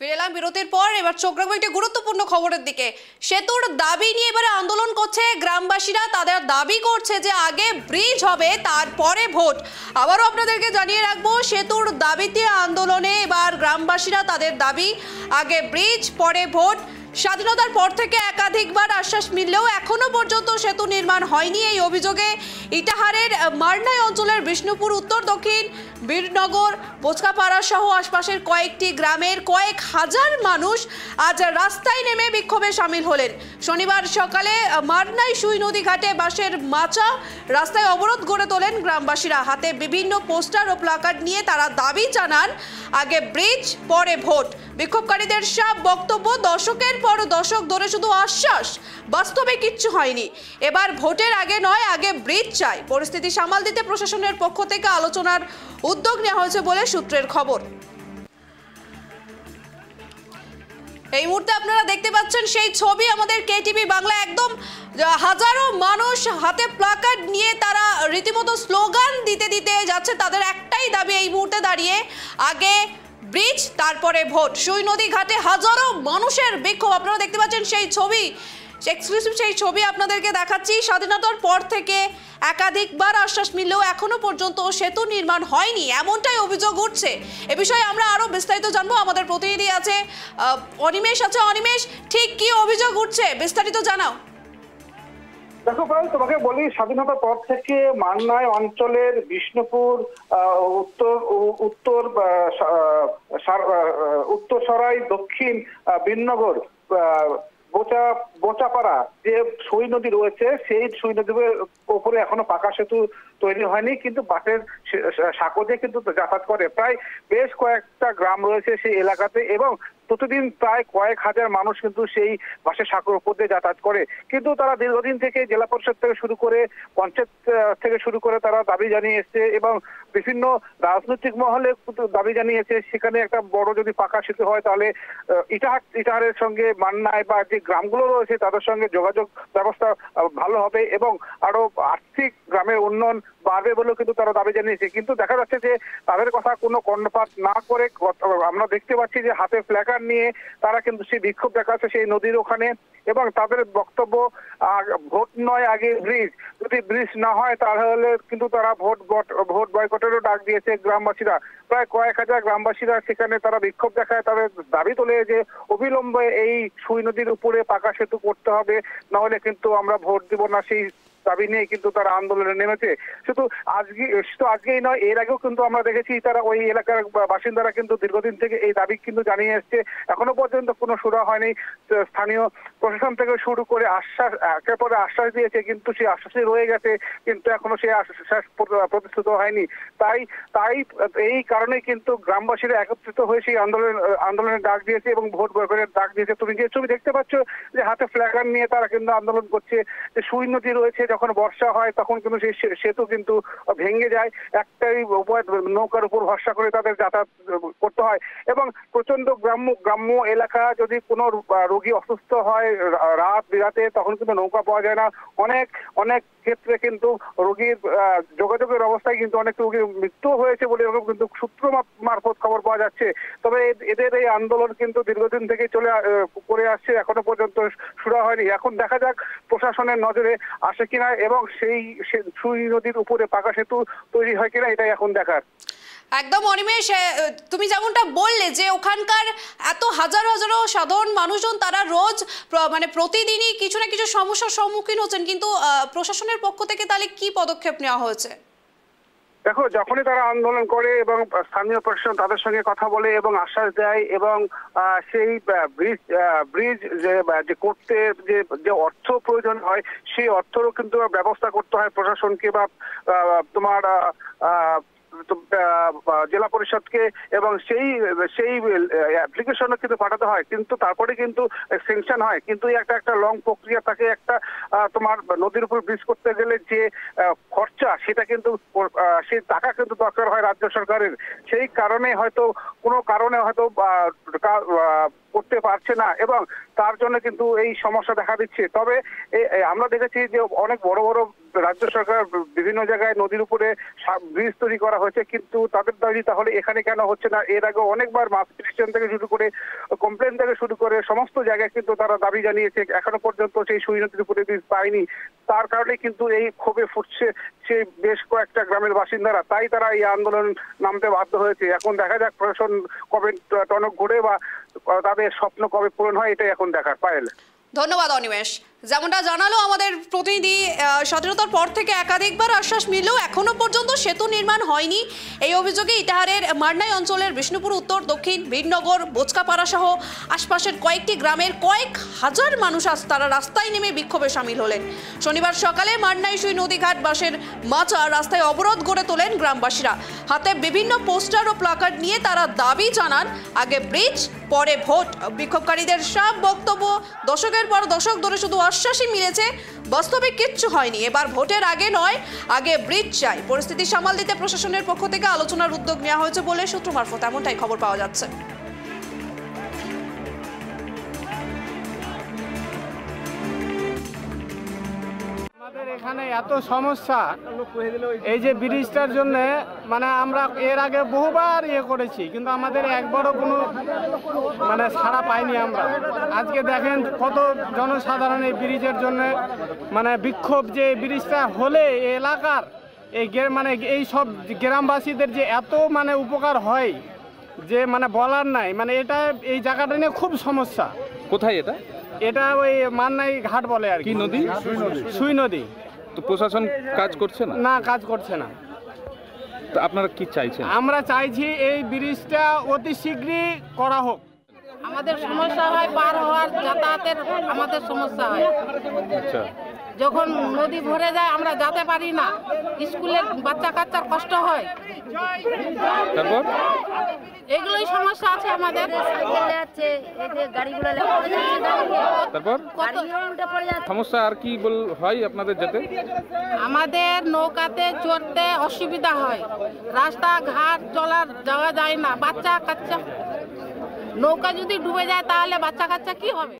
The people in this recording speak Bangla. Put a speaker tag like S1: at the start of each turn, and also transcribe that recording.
S1: ফিরে এলাম বিরতির পর। এবার চোখ রাখবো একটি গুরুত্বপূর্ণ খবরের দিকে। সেতুর দাবি নিয়ে এবারে আন্দোলন করছে গ্রামবাসীরা। তাদের দাবি করছে যে আগে ব্রিজ হবে, তারপরে ভোট। আবারও আপনাদেরকে জানিয়ে রাখবো, সেতুর দাবিতে আন্দোলনে এবার গ্রামবাসীরা তাদের দাবি আগে ব্রিজ পরে ভোট। স্বাধীনতার পর থেকে একাধিকবার আশ্বাস মিললেও এখনো পর্যন্ত সেতু নির্মাণ হয়নি। এই অভিযোগে ইটাহারের মারনাই অঞ্চলের বিষ্ণুপুর, উত্তর দক্ষিণ বীরনগর, বোচকাপাড়া সহ আশপাশের কয়েকটি গ্রামের কয়েক হাজার মানুষ আজ রাস্তায় নেমে বিক্ষোভে সামিল হলেন। শনিবার সকালে মারনাই সুই নদী ঘাটে বাঁশের মাচা রাস্তায় অবরোধ গড়ে তোলেন গ্রামবাসীরা। হাতে বিভিন্ন পোস্টার ও প্লাকার্ড নিয়ে তারা দাবি জানান আগে ব্রিজ পরে ভোট। বিক্ষোভকারীদের সব বক্তব্য দশকের পর দশক ধরে শুধু আশ্বাস, বাস্তবে কিচ্ছু হয়নি। এবার ভোটের আগে নয়, আগে ব্রিজ চাই। পরিস্থিতি সামাল দিতে প্রশাসনের পক্ষ থেকে আলোচনার উদ্যোগ নেওয়া হয়েছে বলে সূত্রের খবর। এই মুহূর্তে আপনারা দেখতে পাচ্ছেন সেই ছবি আমাদের কেটিভি বাংলা। একদম হাজারো মানুষ হাতে প্লাকার্ড নিয়ে তারা রীতিমতো স্লোগান দিতে দিতে যাচ্ছে। তাদের একটাই দাবি এই মুহূর্তে দাঁড়িয়ে, আগে ব্রিজ তারপরে ভোট। সুই নদী ঘাটে হাজারো মানুষের বিক্ষোভ। আপনারা দেখতে পাচ্ছেন সেই ছবি, এক্সক্লুসিভ সেই ছবি আপনাদেরকে দেখাচ্ছি। স্বাধীনতার পর থেকে একাধিকবার আশ্বাস মিললেও এখনো পর্যন্ত সেতু নির্মাণ হয়নি, এমনটাই অভিযোগ উঠছে। এ বিষয়ে আমরা আরো বিস্তারিত জানবো। আমাদের প্রতিনিধি আছে অনিমেষ আছে। অনিমেষ, ঠিক কি অভিযোগ উঠছে, বিস্তারিত জানাও।
S2: দেখো ভাই, তোমাকে বলি, স্বাধীনতার পর থেকে মান্নাই অঞ্চলের বিষ্ণুপুর, উত্তর সরাই, দক্ষিণ বীরনগর, বোচাপাড়া যে সুই নদী রয়েছে, সেই সুই নদীর উপরে এখনো পাকা সেতু তৈরি হয়নি, কিন্তু বাসের সাঁকো দিয়ে কিন্তু যাতায়াত করে প্রায় বেশ কয়েকটা গ্রাম রয়েছে সেই এলাকাতে, এবং প্রতিদিন প্রায় কয়েক হাজার মানুষ কিন্তু সেই বাসের সাঁকোর উপর দিয়ে যাতায়াত করে। কিন্তু তারা দীর্ঘদিন থেকে জেলা পরিষদ থেকে শুরু করে পঞ্চায়েত থেকে শুরু করে তারা দাবি জানিয়ে এসছে, এবং বিভিন্ন রাজনৈতিক মহলে দাবি জানিয়েছে সেখানে একটা বড় যদি পাকা সেতু হয় তাহলে ইটাহারের সঙ্গে মান্নাই বা যে গ্রামগুলো রয়েছে তাদের সঙ্গে যোগাযোগ ব্যবস্থা ভালো হবে এবং আরো আর্থিক গ্রামের উন্নয়ন বাড়বে বলেও কিন্তু তারা দাবি জানিয়েছে। কিন্তু দেখা যাচ্ছে যে তাদের কথা কোনো কর্ণপাত না করে আমরা দেখতে পাচ্ছি যে হাতে প্ল্যাকার্ড নিয়ে তারা কিন্তু সেই বিক্ষোভ দেখাচ্ছে সেই নদীর ওখানে, এবং তাদের বক্তব্য ভোট নয়, আগে ব্রিজ। যদি ব্রিজ না হয় তাহলে কিন্তু তারা ভোট বয়কটেরও ডাক দিয়েছে গ্রামবাসীরা। প্রায় কয়েক হাজার গ্রামবাসীরা সেখানে তারা বিক্ষোভ দেখায়, তাদের দাবি তোলে যে অবিলম্বে এই সুই নদীর উপরে পাকা সেতু করতে হবে, নাহলে কিন্তু আমরা ভোট দিব না। সেই দাবি নিয়ে কিন্তু তারা আন্দোলনে নেমেছে। শুধু আজকেই নয়, এর আগেও কিন্তু আমরা দেখেছি তারা ওই এলাকার বাসিন্দারা কিন্তু দীর্ঘদিন থেকে এই দাবি কিন্তু জানিয়ে এসছে। এখনো পর্যন্ত কোনো সুরা হয়নি। স্থানীয় প্রশাসন থেকে শুরু করে আশ্বাস, একের পরে আশ্বাস দিয়েছে, কিন্তু সেই আশ্বাসই রয়ে গেছে, কিন্তু এখনো সেই আশ্বাস প্রতিষ্ঠিত হয়নি। তাই এই কারণে কিন্তু গ্রামবাসীরা একত্রিত হয়ে সেই আন্দোলনের ডাক দিয়েছে এবং ভোট বয়কটের ডাক দিয়েছে। তুমি যে ছবি দেখতে পাচ্ছ যে হাতে প্ল্যাকার্ড নিয়ে তারা কিন্তু আন্দোলন করছে। যে সুই নদী রয়েছে, যখন বর্ষা হয় তখন কিন্তু সেই সেতু কিন্তু ভেঙে যায়, একটাই উপায় নৌকার উপর ভরসা করে তাদের যাতায়াত করতে হয়। এবং প্রচন্ড গ্রাম্য এলাকা, যদি কোনো রোগী অসুস্থ হয় রাত বিরাতে, তখন কিন্তু নৌকা পাওয়া যায় না। অনেক ক্ষেত্রে কিন্তু রোগীর যোগাযোগের অবস্থায় কিন্তু অনেক রোগীর মৃত্যু হয়েছে বলে এরকম কিন্তু সূত্র মারফত খবর পাওয়া যাচ্ছে। তবে এদের এই আন্দোলন কিন্তু দীর্ঘদিন থেকে করে আসছে, এখনো পর্যন্ত শুরু হয়নি। এখন দেখা যাক প্রশাসনের নজরে আসে কিনা এবং সেই সুই নদীর উপরে পাকা সেতু তৈরি হয় কিনা, এটাই এখন দেখার।
S1: একদম অনিমেষ, তুমি যেমনটা বললে যে ওখানকার এত হাজার হাজারো সাধারণ মানুষজন তারা রোজ মানে প্রতিদিনই কিছু না কিছু সমস্যার সম্মুখীন হচ্ছেন, কিন্তু প্রশাসনের পক্ষ থেকে তাহলে কি পদক্ষেপ নেওয়া হয়েছে?
S2: দেখো, যখনই তারা আন্দোলন করে এবং স্থানীয় প্রশাসন তাদের সঙ্গে কথা বলে এবং আশ্বাস দেয়, এবং সেই ব্রিজ যে করতে যে অর্থ প্রয়োজন হয় সেই অর্থেরও কিন্তু ব্যবস্থা করতে হয় প্রশাসনকে বা তোমার জেলা পরিষদকে, এবং সেই অ্যাপ্লিকেশনও কিন্তু পাঠাতে হয়, কিন্তু তারপরে কিন্তু স্যাংশন হয়। কিন্তু একটা লং প্রক্রিয়া থাকে। একটা তোমার নদীর উপর ব্রিজ করতে গেলে যে খরচা, সেটা কিন্তু সেই টাকা কিন্তু দরকার হয় রাজ্য সরকারের। সেই কারণে হয়তো কোনো কারণে হয়তো করতে পারছে না, এবং তার জন্য কিন্তু এই সমস্যা দেখা দিচ্ছে। তবে আমরা দেখেছি যে অনেক বড় বড় রাজ্য সরকার বিভিন্ন জায়গায় নদীর উপরে ব্রিজ তৈরি করা হয়েছে, কিন্তু তাদের দাবি তাহলে এখানে কেন হচ্ছে না? এর আগে অনেকবার মাস পিটিশন থেকে শুরু করে কমপ্লেন থেকে শুরু করে সমস্ত জায়গায় কিন্তু তারা দাবি জানিয়েছে, এখনো পর্যন্ত সেই সুই নদীর উপরে ব্রিজ পায়নি। তার কারণে কিন্তু এই ক্ষোভে ফুটছে সেই বেশ কয়েকটা গ্রামের বাসিন্দারা, তাই তারা এই আন্দোলন নামতে বাধ্য হয়েছে। এখন দেখা যাক প্রশাসন কবে টনক ঘুরে বা তাদের স্বপ্ন কবে পূরণ হয়, এটাই এখন দেখার। পায়েল,
S1: ধন্যবাদ অনিমেষ। যেমনটা জানালো আমাদের প্রতিনিধি, স্বাধীনতার পর থেকে একাধিকবার আশ্বাস মিললেও এখনো পর্যন্ত সেতু নির্মাণ হয়নি। এই অভিযোগে ইটাহারের মারনাই অঞ্চলের বিষ্ণুপুর উত্তর, দক্ষিণ, বীরনগর, বোচকাপাড়া সহ আশপাশের কয়েকটি গ্রামের কয়েক হাজার মানুষ আজ তারা রাস্তায় নেমে বিক্ষোভে সামিল হলেন। শনিবার সকালে মারনাই সুই নদীঘাট বাসের মাচা রাস্তায় অবরোধ গড়ে তোলেন গ্রামবাসীরা। হাতে বিভিন্ন পোস্টার ও প্লাকার্ড নিয়ে তারা দাবি জানান, আগে ব্রিজ পরে ভোট। বিক্ষোভকারীদের সব বক্তব্য দশকের পর দশক ধরে শুধু আশ্বাসই মিলেছে, বাস্তবে কিচ্ছু হয়নি। এবার ভোটের আগে নয়, আগে ব্রিজ চাই। পরিস্থিতি সামাল দিতে প্রশাসনের পক্ষ থেকে আলোচনার উদ্যোগ নেওয়া হয়েছে বলে সূত্র মারফত এমনটাই খবর পাওয়া যাচ্ছে।
S3: আমাদের এখানে এত সমস্যা, এই যে ব্রিজটার জন্য মানে আমরা এর আগে বহুবার করেছি, কিন্তু আমাদের একবারও কোনো মানে সাড়া পাইনি আমরা। আজকে দেখেন কত জনসাধারণ এই ব্রিজের জন্য মানে বিক্ষোভ, যে ব্রিজটা হলে এই এলাকার এই মানে এই সব গ্রামবাসীদের যে এত মানে উপকার হয় যে মানে বলার নাই। মানে এটা এই জায়গাটা নিয়ে খুব সমস্যা।
S4: কোথায় এটা?
S3: এটা ওই মান্নাই ঘাট বলে আর কি
S4: নদী?
S3: সুই নদী।
S4: তো প্রশাসন কাজ করছে না?
S3: না, কাজ করছে না।
S4: তো আপনারা কি চাইছেন?
S3: আমরা চাইছি এই ব্রিজটা অতি শীঘ্রই করা হোক।
S5: আমাদের সমস্যা হয় পার হওয়ার, যাতায়াতের আমাদের সমস্যা হয়।
S4: আচ্ছা,
S5: যখন নদী ভরে যায় আমরা যেতে পারি না, স্কুলের বাচ্চা কাচ্চার কষ্ট হয়,
S4: তারপর
S5: এগুলোই সমস্যা আছে আমাদের।
S4: তারপর সমস্যা আর কি হয় আপনাদের? যেতে
S5: আমাদের নৌকাতে চড়তে অসুবিধা হয়, রাস্তাঘাট যাওয়া যায় না, বাচ্চা কাচ্চা নৌকা যদি ডুবে যায় তাহলে বাচ্চা কাচ্চা কি হবে?